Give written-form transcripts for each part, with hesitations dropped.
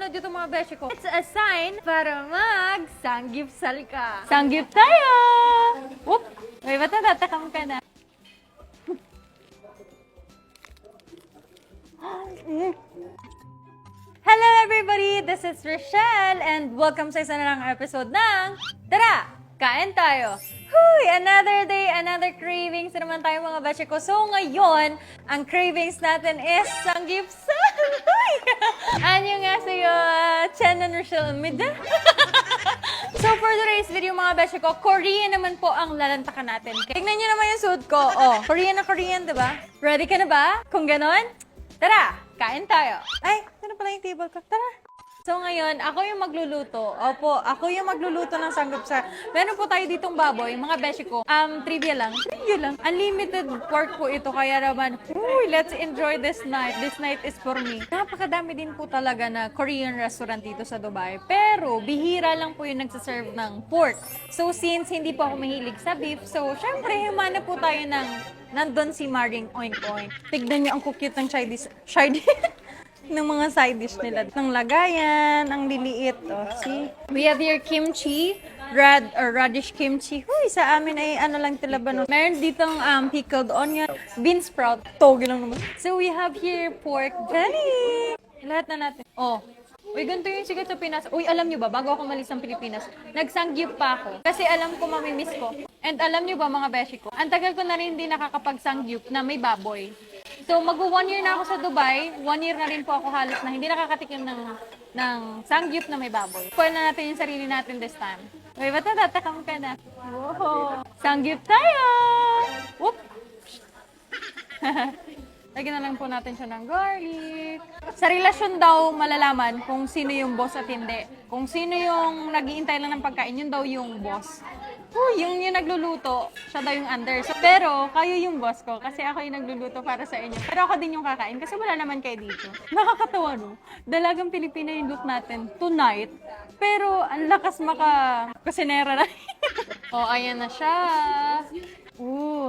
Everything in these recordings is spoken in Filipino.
pinapanood ito mga beshi ko. It's a sign para mag-sanggip-sal ka. Sanggip tayo! Whoop! May ba't natatakam ka na? Hello everybody! This is Rochelle and welcome sa isa na lang episode ng Tara! Kain tayo! Huy! Another day, another cravings na naman tayo mga beshi ko. So ngayon, ang cravings natin is sanggipsal! Anyo nga sa'yo, Chen and Rochelle Mida. So for today's video mga beshi ko, Korean naman po ang lalantakan natin. Tignan nyo naman yung suit ko. Oh, Korean na Korean, diba? Ready ka na ba? Kung ganon, tara! Kain tayo! Ay, ano pala yung table ko? Tara! So ngayon, ako yung magluluto. Opo, ako yung magluluto ng sanggupsal. Meron po tayo ditong baboy, mga beshi ko. Trivia lang. Unlimited pork po ito, kaya naman, uy, let's enjoy this night. This night is for me. Napakadami din po talaga na Korean restaurant dito sa Dubai. Pero, bihira lang po yung nagsaserve ng pork. So since hindi po ako mahilig sa beef, so syempre, himana po tayo ng nandun si Maring Oink Oink. Tignan niyo ang cute ng Chinese ng mga side dish nila. Ng lagayan, ang liliit. Oh, see? We have here kimchi, red or radish kimchi. Huy, sa amin ay ano lang tilaba no. Meron ditong pickled onion, bean sprout. Togi lang naman. So we have here pork belly. Lahat na natin. Oh. Uy, ganito yung sigat sa Pinas. Uy, alam nyo ba, bago ako malis ng Pilipinas, nagsangyup pa ako. Kasi alam ko mamimiss ko. And alam nyo ba, mga beshi ko, ang tagal ko na rin hindi nakakapagsangyup na may baboy. So, mag-1 year na ako sa Dubai. 1 year na rin po ako halos na hindi nakakatikim ng sangyup na may baboy. Spoil na natin yung sarili natin this time. Uy, ba't natatakam ka na? Wow! Sangyup tayo! Whoop! Lagyan na lang po natin siya ng garlic. Sa relasyon daw, malalaman kung sino yung boss at hindi. Kung sino yung nag-iintay lang ng pagkain, yun daw yung boss. Yung nagluluto, siya daw yung under. So, pero, kayo yung boss ko kasi ako yung nagluluto para sa inyo. Pero ako din yung kakain kasi wala naman kayo dito. Nakakatawa, no? Dalagang Pilipina yung look natin tonight. Pero, ang lakas kusinera na. Oh, ayan na siya.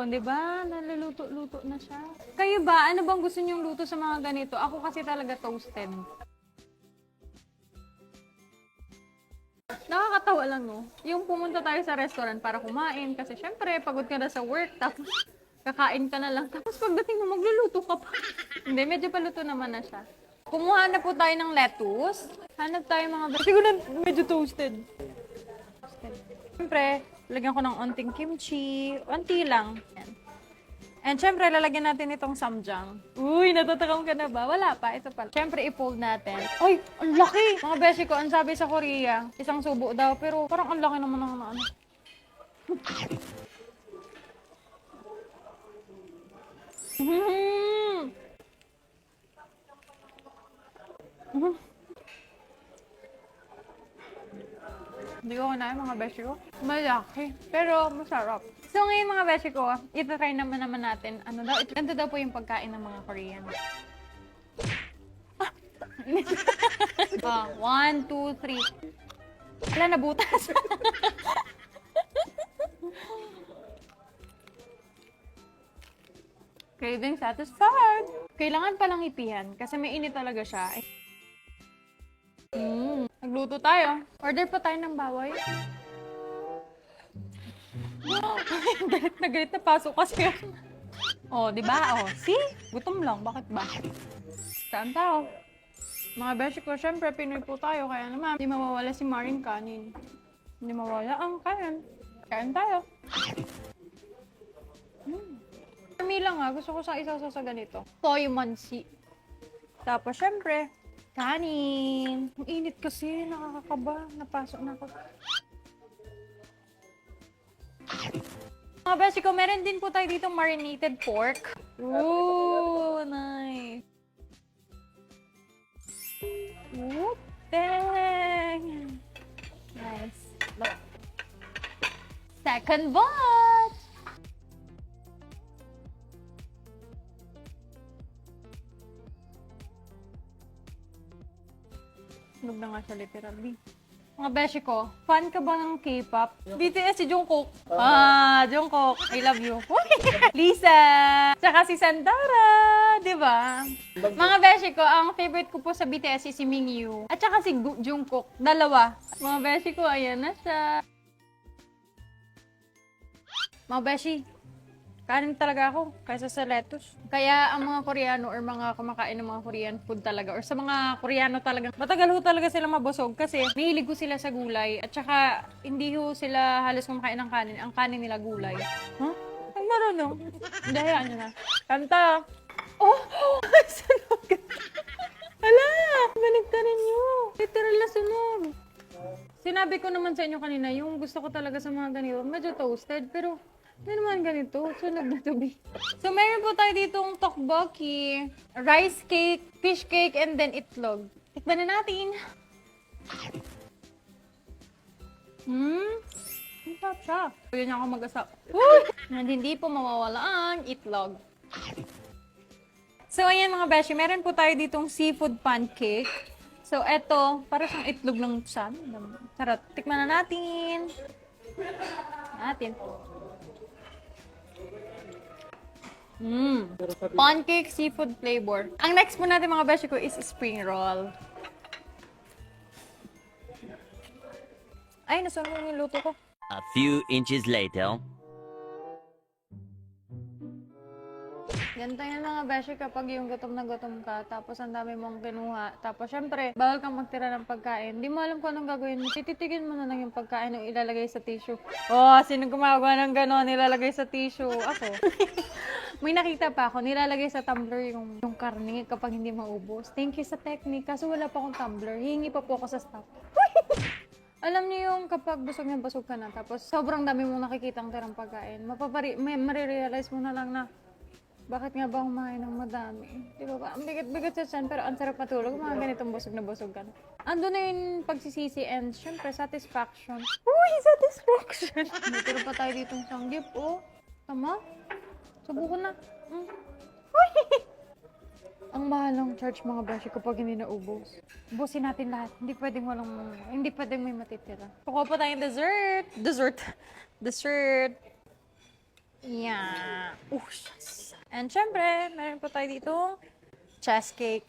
Di ba? Naluluto-luto na siya. Kayo ba? Ano bang gusto niyong luto sa mga ganito? Ako kasi talaga toasted. Nakakatawa lang, no? Yung pumunta tayo sa restaurant para kumain kasi syempre, pagod ka na sa work, tapos kakain ka na lang. Tapos pagdating mo, magluluto ka pa. Hindi, medyo paluto naman na siya. Kumuha na po tayo ng lettuce. Hanap tayo mga siguro medyo toasted. Syempre, lagyan ko ng onting kimchi. Onti lang. Yan. And syempre, lalagyan natin itong samjang. Uy, natatakam ka na ba? Wala pa. Ito pala. Syempre, i-fold natin. Ay, ang laki! Mga beshi ko, ang sabi sa Korea, isang subo daw. Pero parang ang laki naman ng ano. Hindi ko kinain mga beshi ko. Malaki, pero masarap. So ngayon mga beshi ko, ito-try naman natin. Ano daw? Ganito daw po yung pagkain ng mga Korean. 1, 2, 3. Wala na butas. Craving satisfied. Kailangan palang ipihan kasi may init talaga siya. Nagluto tayo. Order pa tayo ng baboy. Galit na pasok kasi. Oh, di ba? Oh, see? Gutom lang. Bakit ba? Saan tayo? Mga beshi ko, syempre, Pinoy po tayo. Kaya naman, hindi mawawala si Maring kanin. Hindi mawawala ang kanin. Kain tayo. For me lang gusto ko sa isa sa ganito. Toy mansi. Tapos, syempre, kanin. Ang init kasi, nakakakaba. Napasok na ako. Mga beshi ko, meron din po tayo ditong marinated pork. Ooh, nice. Whoop, dang. Nice. Look. Second batch. Sunog na nga siya literally. Mga beshi ko, fan ka ba ng K-pop? BTS si Jungkook. Jungkook, I love you. Lisa! Tsaka si Sandara! Diba? Mga beshi ko, ang favorite ko po sa BTS is si Mingyu. At saka si Jungkook. Dalawa. Mga beshi ko, ayan na siya. Mga beshi, kanin talaga ako kaysa sa lettuce. Kaya ang mga Koreano or mga kumakain ng mga Korean food talaga or sa mga Koreano talaga, matagal ho talaga sila mabusog kasi mahilig ho sila sa gulay at saka hindi ho sila halos kumakain ng kanin. Ang kanin nila gulay. Huh? Ang marunong. Hindi, hayaan nyo na. Kanta! Oh! Sunog! Hala! Baligtarin nyo! Literal na sunog! Sinabi ko naman sa inyo kanina, yung gusto ko talaga sa mga ganito, medyo toasted, pero hindi naman ganito. Sunog na tubi. So, meron po tayo ditong tteokbokki, rice cake, fish cake, and then itlog. Tikman na natin. Ang sarap siya. Pwede niya ako mag-asap. And hindi po mawawala ang itlog. So, ayan mga beshi, meron po tayo ditong seafood pancake. So, eto, para siyang itlog lang siya. Sarap. Tikman na natin. Pancake seafood flavor. Ang next po natin mga beshi ko is spring roll. Ay, nasunog yung luto ko. A few inches later. Ganito yung mga beshi kapag yung gutom na gutom ka, tapos ang dami mong kinuha. Tapos syempre, bawal kang magtira ng pagkain. Di mo alam kung anong gagawin mo. Tititigin mo na lang yung pagkain na ilalagay sa tissue. Oh, sino gumagawa ng gano'n? Nilalagay sa tissue. Ako. May nakita pa ako, nilalagay sa tumbler yung karne kapag hindi maubos. Thank you sa technique. Kaso wala pa akong tumbler. Hihingi pa po ako sa staff. Alam niyo yung kapag busog na busog ka na, tapos sobrang dami mong nakikitang tirang pagkain, marirealize mo na lang na, bakit nga ba kumain ng madami? Di ba ba? Ang bigat-bigat sa tiyan, pero ang sarap matulog. Mga ganitong busog na busog ka na. Ando na yung pagsisisi and syempre satisfaction. Uy, satisfaction! May tiro pa tayo ditong sanggip, oh. Tama? Subukan na. Uy! Ang mahal ng charge mga beshi kapag hindi naubos. Ubusin natin lahat. Hindi pwedeng may matitira. Kukuha pa tayong dessert. Dessert. Yeah. Yes. And syempre, meron pa tayo dito chess cake.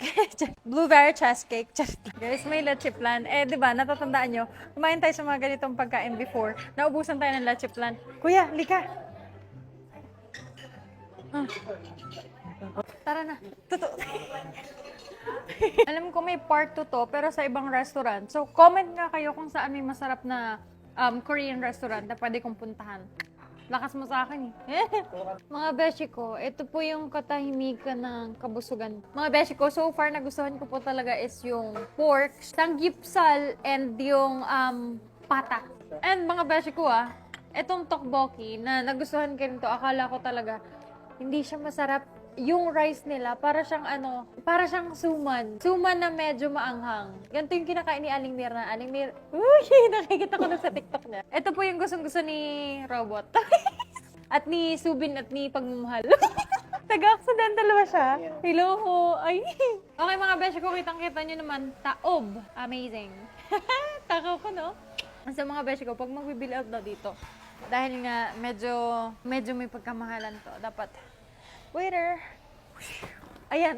Blueberry chess cake. Guys, may leche plan. Eh, di ba, natatandaan nyo, kumain tayo sa mga ganitong pagkain before. Naubusan tayo ng leche plan. Kuya, lika. Tara na. Totoo. Alam ko may part 2 to, pero sa ibang restaurant. So, comment nga kayo kung saan may masarap na Korean restaurant na pwede kong puntahan. Lakas mo sa akin eh. Mga beshi ko, ito po yung katahimikan ng kabusugan. Mga beshi ko, so far nagustuhan ko po talaga is yung pork, sanggipsal, and yung pata. And mga beshi ko itong tteokbokki na nagustuhan ko rin to, akala ko talaga hindi siya masarap. Yung rice nila, para siyang suman. Suman na medyo maanghang. Ganito yung kinakain ni Aling Mir na. Aling Mir, uy, nakikita ko na sa TikTok niya. Ito po yung gustong-gusto ni Robot. At ni Subin at ni Pagmamahal. Taga-accidental ba siya? Hello ho. Ay. Okay mga beshi ko, kitang-kita nyo naman, taob. Amazing. Takaw ko, no? Sa mga beshi ko, pag mag-bill out na dito, dahil nga medyo may pagkamahalan to, dapat waiter. Ayan.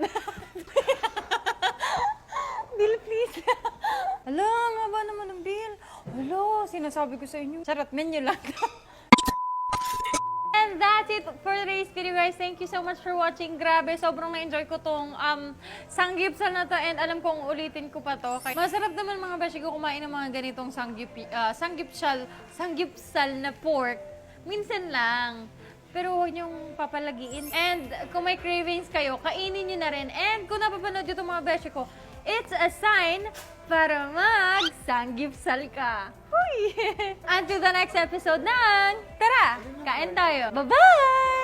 Bill, please. Hala, nga ba naman ang bill? Hala, sinasabi ko sa inyo. Charot, menu lang. And that's it for today's video, guys. Thank you so much for watching. Grabe, sobrang na-enjoy ko tong sanggipsal na to and alam kong ulitin ko pa to. Masarap naman mga beshi ko kumain ng mga ganitong sanggipsal na pork. Minsan lang. Pero huwag niyong papalagiin. And kung may cravings kayo, kainin niyo na rin. And kung napapanood niyo itong mga beshi ko, it's a sign para mag-sanggipsal ka. Huy! Until the next episode ng Tara, Kain Tayo! Bye-bye!